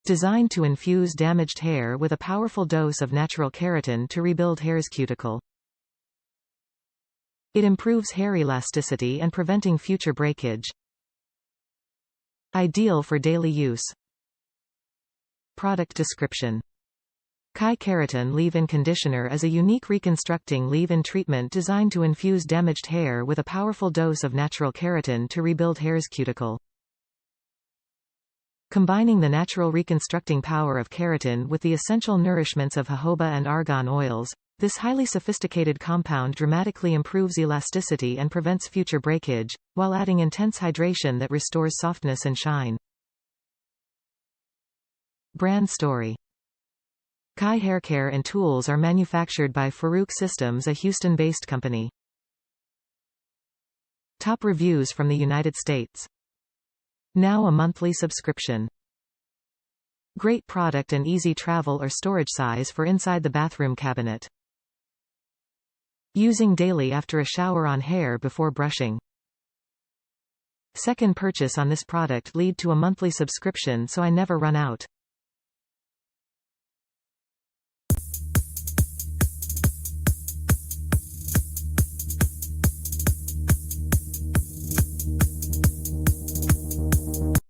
Designed to infuse damaged hair with a powerful dose of natural keratin to rebuild hair's cuticle. It improves hair elasticity and preventing future breakage. Ideal for daily use. Product description. Keratin Leave-In Conditioner is a unique reconstructing leave-in treatment designed to infuse damaged hair with a powerful dose of natural keratin to rebuild hair's cuticle. Combining the natural reconstructing power of keratin with the essential nourishments of jojoba and argon oils, this highly sophisticated compound dramatically improves elasticity and prevents future breakage, while adding intense hydration that restores softness and shine. Brand story. Haircare and tools are manufactured by Farouk Systems, a Houston-based company. Top reviews from the United States. Now a monthly subscription. Great product and easy travel or storage size for inside the bathroom cabinet. Using daily after a shower on hair before brushing. Second purchase on this product lead to a monthly subscription, so I never run out.